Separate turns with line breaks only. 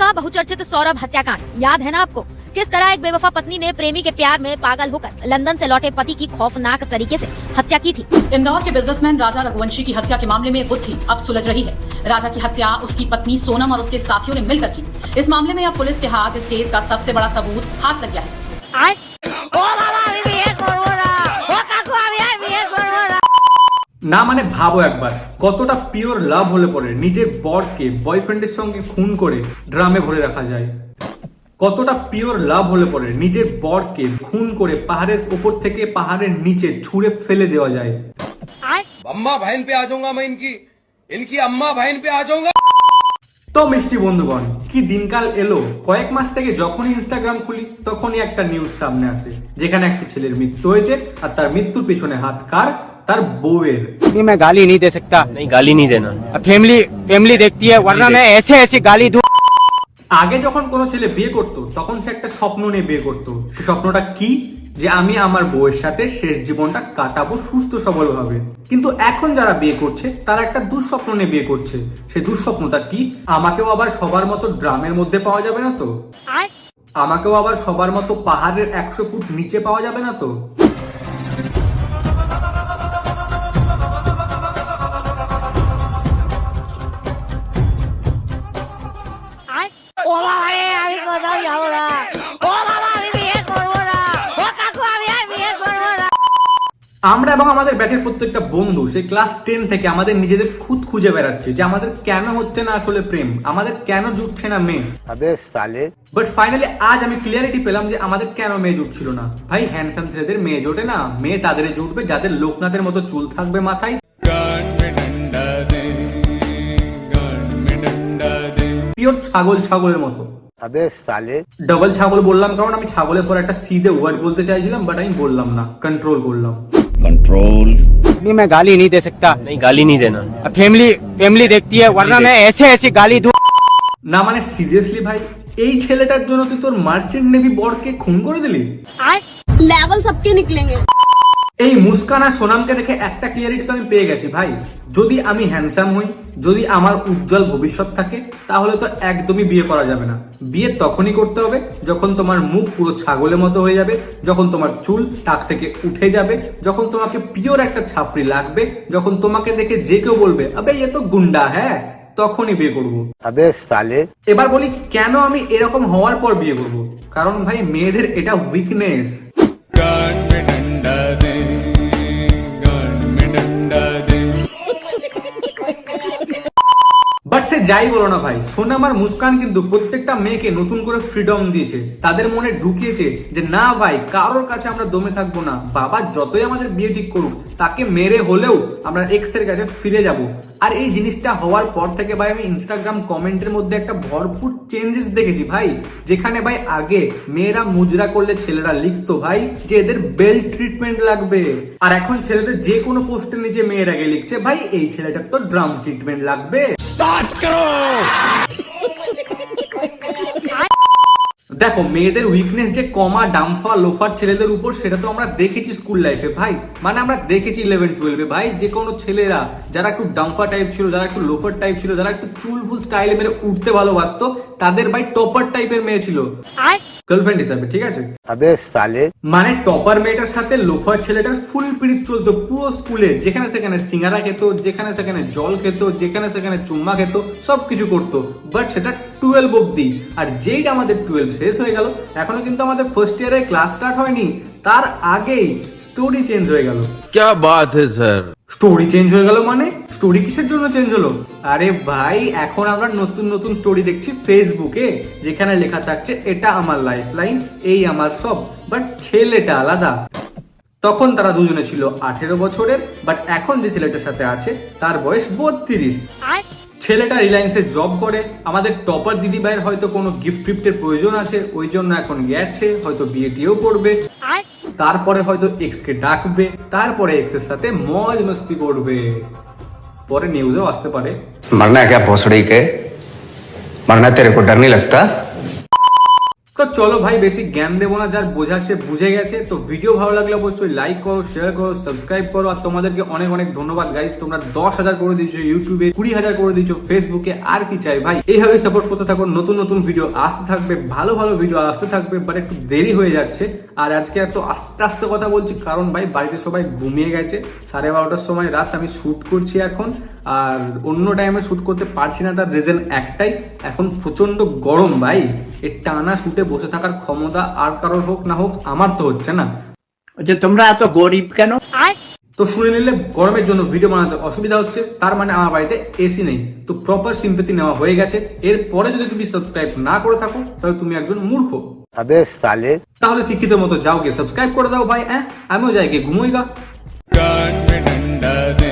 का बहुचर्चित सौरभ हत्याकांड याद है ना आपको? किस तरह एक बेवफा पत्नी ने प्रेमी के प्यार में पागल होकर लंदन से लौटे पति की खौफनाक तरीके से हत्या की थी।
इंदौर के बिजनेसमैन राजा रघुवंशी की हत्या के मामले में गुत्थी अब सुलझ रही है। राजा की हत्या उसकी पत्नी सोनम और उसके साथियों ने मिलकर की। इस मामले में अब पुलिस के हाथ इस केस का सबसे बड़ा सबूत हाथ लग गया है।
না মানে ভাবো একবার কতটা পিওর লাভ হলে পরে নিজের বরকে বয়ফ্রেন্ডের সঙ্গে খুন করে ড্রামে ভরে রাখা যায়। কতটা পিওর লাভ হলে পরে নিজের বরকে খুন করে পাহাড়ের উপর থেকে পাহাড়ের নিচে ছুঁড়ে ফেলে দেওয়া যায়।
अम्मा बहन पे आ जाऊंगा मैं इनकी अम्मा बहन पे आ जाऊंगा।
তো মিষ্টি বন্ধুগণ, কি দিনকাল এলো। কয়েক মাস থেকে যখনই ইনস্টাগ্রাম খুলি তখনই একটা নিউজ সামনে আসে যেখানে একটা ছেলের মৃত্যু হয়েছে আর তার মৃত্যুর পেছনে হাত কার? তার বউয়ের।
मैं गाली नहीं दे सकता।
नहीं, गाली नहीं देना।
फैमिली देखती है, वरना मैं ऐसे गाली दूं।
আগে যখন কোনো ছেলে বিয়ে করত তখন সে একটা স্বপ্ন নিয়ে বিয়ে করত। সে স্বপ্নটা কি? যে আমি আমার বউয়ের সাথে শেষ জীবনটা কাটাবো সুস্থ সবল ভাবে। কিন্তু এখন যারা বিয়ে করছে তারা একটা দুঃস্বপ্ন নিয়ে বিয়ে করছে। সেই দুঃস্বপ্নটা কি? আমাকেও আবার সবার মতো ড্রামের মধ্যে পাওয়া যাবে না তো? আমাকেও আবার সবার মতো পাহাড়ের 100 ফুট নিচে পাওয়া যাবে না তো? আমরা এবং আমাদের ব্যাচের প্রত্যেকটা বন্ধু সেই ক্লাস 10 থেকে আমাদের নিজেদের খুদ খুঁজে বেড়াচ্ছি যে আমাদের কেন হচ্ছে না আসলে প্রেম, আমাদের কেন জুটছে না মেয়ে। বাট ফাইনালি আজ আমি ক্লিয়ারিটি পেলাম যে আমাদের কেন মেয়ে জুটছিল না। ভাই হ্যান্ডসাম ছেলেদের মেয়ে জোটে না, মেয়ে তাদের জুটবে যাদের লোকনাথের মতো চুল থাকবে মাথায়, পিওর ছাগলের মতো। ডবল ছাগল বললাম কারণ আমি ছাগলের পর একটা সিধে ওয়ার্ড বলতে চাইছিলাম বাট আমি বললাম না, কন্ট্রোল করলাম।
मैं गाली नहीं दे सकता।
नहीं, गाली नहीं देना।
फैमिली देखती है, वरना मैं ऐसे गाली दूं।
না মানে সিরিয়াসলি ভাই, এই ছেলেটার জন্য তুই তোর মার্চেন্ট নেভি বরকে খুন করে দিলি?
लेवल सबके निकलेंगे।
এই মুস্কান আর সোনামকে দেখে একটা ক্লিয়ারিটি তো আমি পেয়ে গেছি ভাই। যদি আমি হ্যান্ডসাম হই, যদি আমার উজ্জ্বল ভবিষ্যৎ থাকে, তাহলে তো একদমই বিয়ে করা যাবে না। বিয়ে তখনই করতে হবে যখন তোমার মুখ পুরো ছাগলের মতো হয়ে যাবে, যখন তোমার চুল টাক থেকে উঠে যাবে, যখন তোমাকে পিওর একটা ছাপড়ি লাগবে, যখন তোমাকে দেখে যে কেউ বলবে আবে এ তো গুন্ডা, হ্যাঁ, তখনই বিয়ে করব। এবার বলি কেন আমি এরকম হওয়ার পর বিয়ে করব? কারণ ভাই মেয়েদের এটা উইকনেস। বাট সে যাই বলো না ভাই, সোনাম আর মুস্কান কিন্তু প্রত্যেকটা মেয়েকে নতুন করে ফ্রিডম দিয়েছে। তাদের মনে ঢুকিয়েছে যে না ভাই, কারোর কাছে আমরা দমে থাকবো না। বাবা যতই আমাদের বিয়ে ঠিক করুক, তাকে মেরে হলেও আমরা এক্স এর কাছে ফিরে যাব। আর এই জিনিসটা হওয়ার পর থেকে ভাই আমি ইনস্টাগ্রাম কমেন্টের মধ্যে একটা ভরপুর চেঞ্জেস দেখেছি ভাই। যেখানে ভাই আগে মেয়েরা মুজরা করলে ছেলেরা লিখতো ভাই যে এদের বেল্ট ট্রিটমেন্ট লাগবে, আর এখন ছেলেদের যে কোনো পোস্টের নিচে মেয়েরা গিয়ে লিখছে ভাই এই ছেলেটার তো ড্রাম ট্রিটমেন্ট লাগবে। দেখো মেয়েদের উইকনেস যে কমা ডাম্ফা লোফার ছেলেদের উপর, সেটা তো আমরা দেখেছি স্কুল লাইফে ভাই। মানে আমরা দেখেছি 11-12 ভাই, যে কোনো ছেলেরা যারা একটু ডাম্ফা টাইপ ছিল, যারা একটু লোফার টাইপ ছিল, যারা একটু চুল ফুল স্টাইলে মেরে উঠতে ভালোবাসতো, তাদের ভাই টপার টাইপের মেয়ে ছিল গার্লফ্রেন্ড হিসাবে, ঠিক আছে? মানে টপার মেয়েটার সাথে লোফার ছেলেটার ফুল পিরিত চলতো পুরো স্কুলে। যেখানে সেখানে সিঙ্গারা খেত, যেখানে সেখানে জল খেত, যেখানে সেখানে চুম্মা খেত, সবকিছু করতো। বাট সেটা 12 অব্দি। আর যেইটা আমাদের 12 শেষ হয়ে গেল, এখনো কিন্তু আমাদের ফার্স্ট ইয়ারে ক্লাস স্টার্ট হয়নি, তার আগেই স্টোরি চেঞ্জ হয়ে গেল।
क्या बात है सर?
স্টোরি চেঞ্জ হয়ে গেল মানে স্টোরি কিসের জন্য চেঞ্জ হলো? আরে ভাই এখন আমরা নতুন স্টোরি দেখছি ফেসবুকে, যেখানে লেখা থাকছে এটা আমার লাইফ লাইন, এই আমার সব। বাট ছেলেটা আলাদা। তখন তারা দুজনে ছিল 18 বছরের, বাট এখন যে ছেলেটার সাথে আছে তার বয়স 32। ছেলেটা রিলায়েন্সে জব করে। আমাদের টপার দিদি ভাইয়ের হয়তো কোনো গিফটের প্রয়োজন আছে, ওই জন্য এখন গেছে, হয়তো বিয়ে টিয়েও করবে, তারপরে হয়তো এক্স কে ডাকবে, তারপরে এক্স এর সাথে মজ মস্তি করবে, পরে নিউজেও আসতে পারে मरना क्या भोसड़ी के मरना तेरे को डर नहीं लगता। তো চলো ভাই বেশি জ্ঞান দেবো না, যার বোঝার সে বুঝে গেছে। তো ভিডিও ভালো লাগলে অবশ্যই লাইক করো, শেয়ার করো, সাবস্ক্রাইব করো। আর তোমাদেরকে অনেক অনেক ধন্যবাদ গাইস, তোমরা 10,000 করে দিয়েছো ইউটিউবে, 20,000 করে দিয়েছো ফেসবুকে। আর কি চাই ভাই, এইভাবে সাপোর্ট করতে থাকো। নতুন নতুন ভিডিও আসতে থাকবে, ভালো ভালো ভিডিও আসতে থাকবে, বাট একটু দেরি হয়ে যাচ্ছে। আর আজকে এত আস্তে আস্তে কথা বলছি কারণ ভাই বাড়িতে সবাই ঘুমিয়ে গেছে। 12:30টার সময় রাত, আমি শুট করছি এখন। আর অন্য টাইমে শুট করতে পারছি না, তার রিজন একটাই, এখন প্রচন্ড গরম ভাই। এই টানা শুটে বসে থাকার ক্ষমতা আর কারোর হোক না হোক, আমার তো হচ্ছে না।
যে তোমরা এত গরিব কেন?
তো শুনে নিলে গরমের জন্য ভিডিও বানাতে অসুবিধা হচ্ছে, তার মানে আমার বাড়িতে এসি নেই। তো প্রপার সিম্পেথি নেওয়া হয়ে গেছে। এরপরে যদি তুমি সাবস্ক্রাইব না করে থাকো তাহলে তুমি একজন মূর্খ।
আবে সালে,
তাহলে শিক্ষিত মতো যাও গিয়ে সাবস্ক্রাইব করে দাও ভাই। আমিও যাই গিয়ে ঘুমোইগা।
कान में डंडा दे